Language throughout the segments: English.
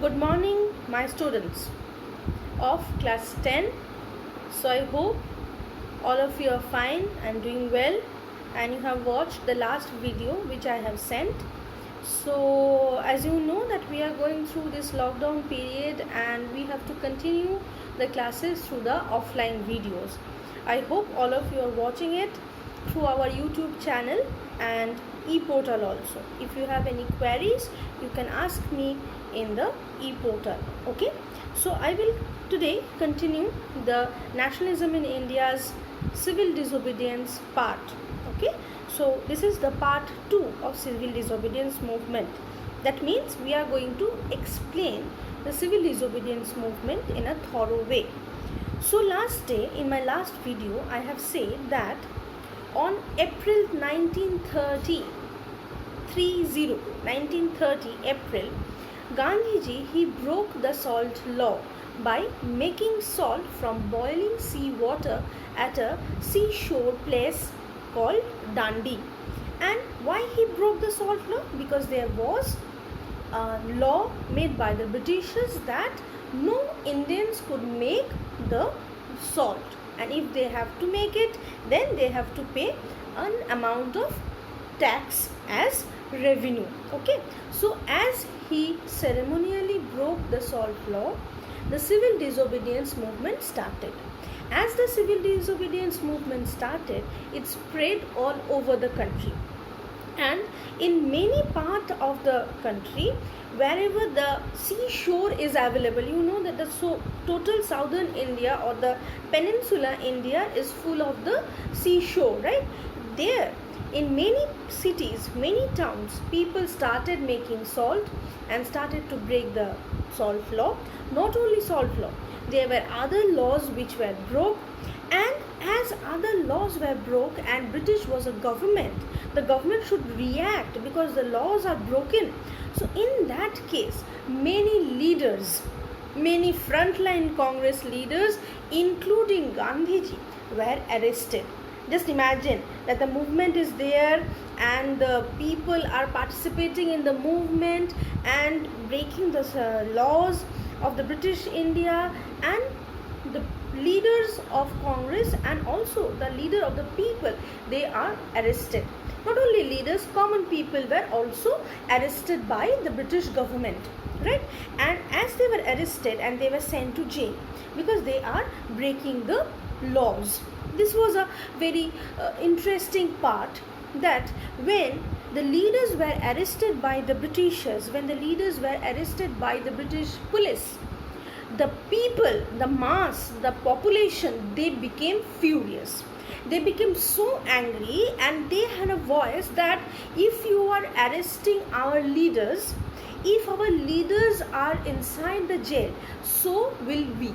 Good morning, my students of class 10. So, I hope all of you are fine and doing well, and you have watched the last video which I have sent. So, as you know, that we are going through this lockdown period and we have to continue the classes through the offline videos. I hope all of you are watching it through our YouTube channel and e-portal also. If you have any queries, you can ask me in the e-portal. Okay, so I will today continue the nationalism in India's civil disobedience part. Okay, so this is the part 2 of civil disobedience movement. That means we are going to explain the civil disobedience movement in a thorough way. So last day, in my last video, I have said that on April 1930 April, Gandhiji, he broke the salt law by making salt from boiling sea water at a seashore place called Dandi. And why he broke the salt law? Because there was a law made by the Britishers that no Indians could make the salt, and if they have to make it, then they have to pay an amount of tax as revenue. Okay, so as he ceremonially broke the salt law, the civil disobedience movement started. As the civil disobedience movement started, it spread all over the country, and in many parts of the country, wherever the seashore is available, you know that the total southern India or the peninsula India is full of the seashore, right? There, in many cities, many towns, people started making salt and started to break the salt law. Not only salt law, there were other laws which were broke, and as other laws were broke and British was a government, the government should react because the laws are broken. So in that case, many leaders, many frontline Congress leaders, including Gandhiji, were arrested. Just imagine that the movement is there and the people are participating in the movement and breaking the laws of the British India, and the leaders of Congress and also the leader of the people, they are arrested. Not only leaders, common people were also arrested by the British government, right? And as they were arrested and they were sent to jail because they are breaking the laws. This was a very interesting part, that when the leaders were arrested by the Britishers, when the leaders were arrested by the British police, the people, the mass, the population, they became furious. They became so angry and they had a voice that if you are arresting our leaders, if our leaders are inside the jail, so will we.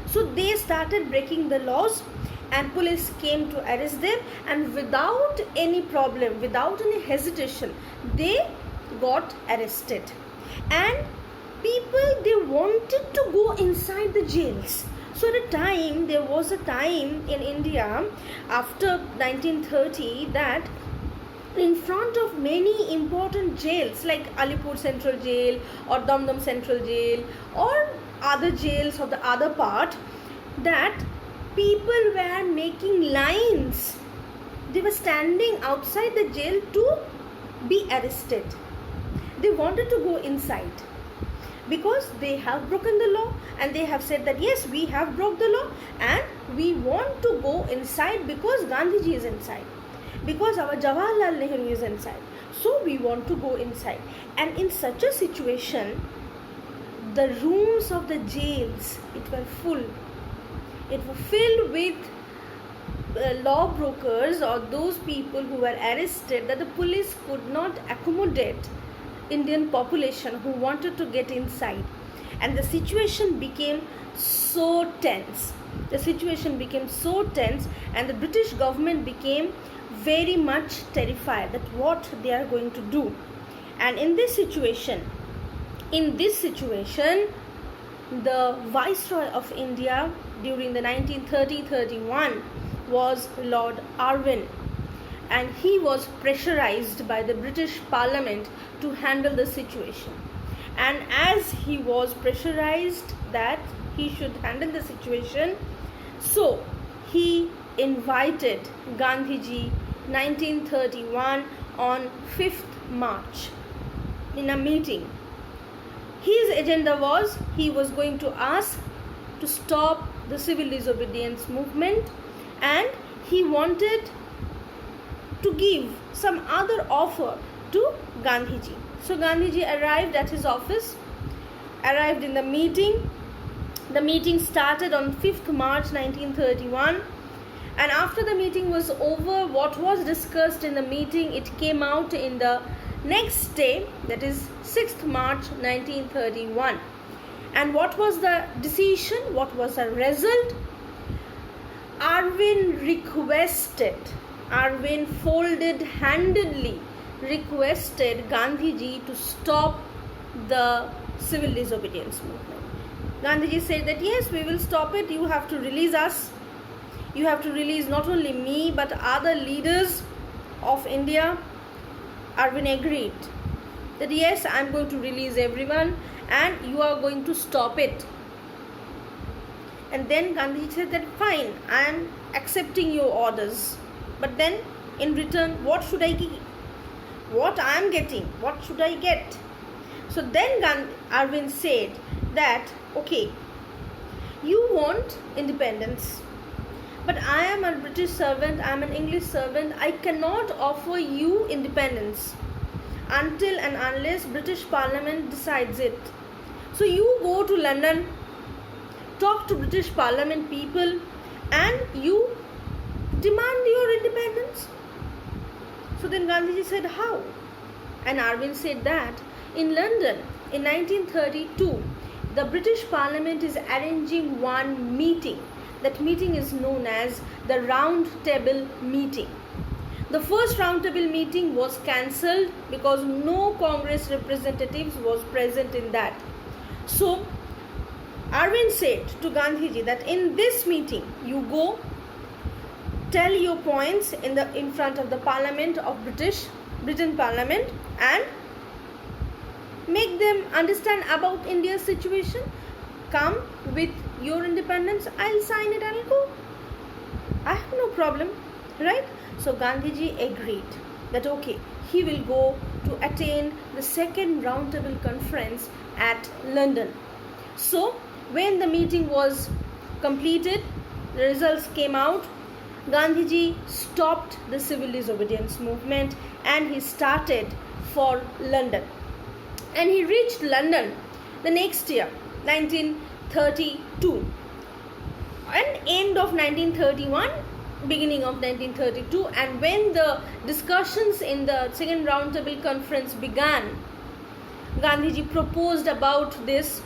So they started breaking the laws and police came to arrest them, and without any problem, without any hesitation, they got arrested. And people, they wanted to go inside the jails. So at a time, there was a time in India after 1930 that in front of many important jails like Alipur Central Jail or Dum Central Jail or other jails of the other part, that people were making lines. They were standing outside the jail to be arrested. They wanted to go inside because they have broken the law and they have said that yes, we have broke the law and we want to go inside because Gandhiji is inside, because our Jawaharlal Nehru is inside, so we want to go inside. And in such a situation, the rooms of the jails, it were full. It was filled with law brokers or those people who were arrested, that the police could not accommodate Indian population who wanted to get inside. And the situation became so tense. The situation became so tense and the British government became very much terrified that what they are going to do. And in this situation, the Viceroy of India during the 1930-31 was Lord Irwin, and he was pressurized by the British Parliament to handle the situation. and as he was pressurized that he should handle the situation, so he invited Gandhiji 1931 on 5th March in a meeting. His agenda was he was going to ask to stop the civil disobedience movement, and he wanted to give some other offer to Gandhiji. So Gandhiji arrived at his office, arrived in the meeting. The meeting started on 5th March 1931, and after the meeting was over, what was discussed in the meeting, it came out in the next day, that is 6th March 1931. And what was the decision? What was the result? Arvind folded-handedly requested Gandhiji to stop the civil disobedience movement. Gandhiji said that yes, we will stop it. You have to release us. You have to release not only me but other leaders of India. Arvind agreed that yes, I am going to release everyone and you are going to stop it. And then Gandhiji said that fine, I am accepting your orders. But then in return, what should I give? What I am getting? What should I get? So then Arvind said that okay, you want independence, but I am a British servant, I am an English servant, I cannot offer you independence until and unless British Parliament decides it. So you go to London, talk to British Parliament people, and you demand your independence. So then Gandhiji said, how? And Arvind said that in London in 1932, the British Parliament is arranging one meeting. That meeting is known as the Round Table Meeting. The first Round Table Meeting was cancelled because no Congress representatives was present in that. So Arvind said to Gandhiji that in this meeting you go, tell your points in front of the Parliament of Britain Parliament, and make them understand about India's situation. Come with your independence, I'll sign it and I'll go. I have no problem, right? So Gandhiji agreed that okay, he will go to attend the second Round Table Conference at London. So when the meeting was completed, the results came out. Gandhiji stopped the civil disobedience movement and he started for London. And he reached London the next year, 1932. And end of 1931, beginning of 1932. And when the discussions in the second Round Table Conference began, Gandhiji proposed about this.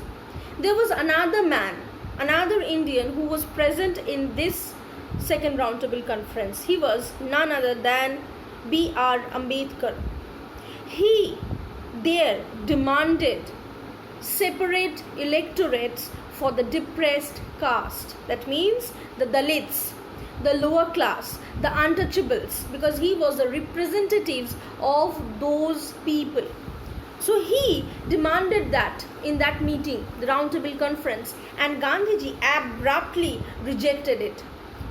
There was another man, another Indian who was present in this second Round Table Conference. He was none other than B.R. Ambedkar. He there demanded separate electorates for the depressed caste. That means the Dalits, the lower class, the untouchables, because he was the representatives of those people. So he demanded that in that meeting, the Round Table Conference, and Gandhiji abruptly rejected it,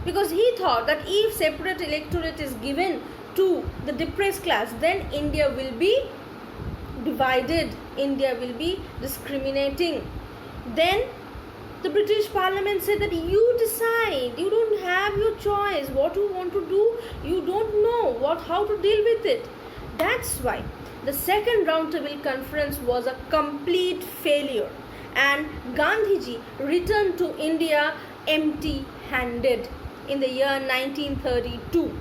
because he thought that if separate electorate is given to the depressed class, then India will be divided, India will be discriminating. Then the British Parliament said that you decide, you don't have your choice, what you want to do, you don't know how to deal with it. That's why the second Round Table Conference was a complete failure, and Gandhiji returned to India empty-handed in the year 1932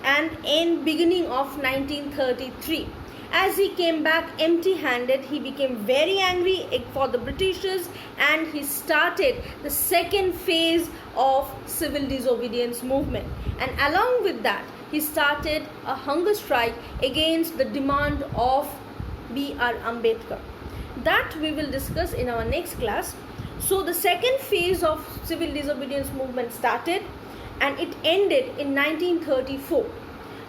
and in beginning of 1933. As he came back empty-handed, he became very angry for the Britishers, and he started the second phase of civil disobedience movement. And along with that, he started a hunger strike against the demand of B.R. Ambedkar. That we will discuss in our next class. So the second phase of civil disobedience movement started, and it ended in 1934,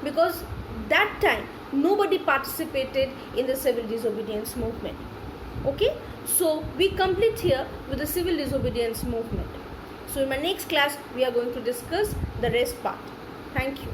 because that time nobody participated in the civil disobedience movement. Okay, so we complete here with the civil disobedience movement. So in my next class we are going to discuss the rest part. Thank you.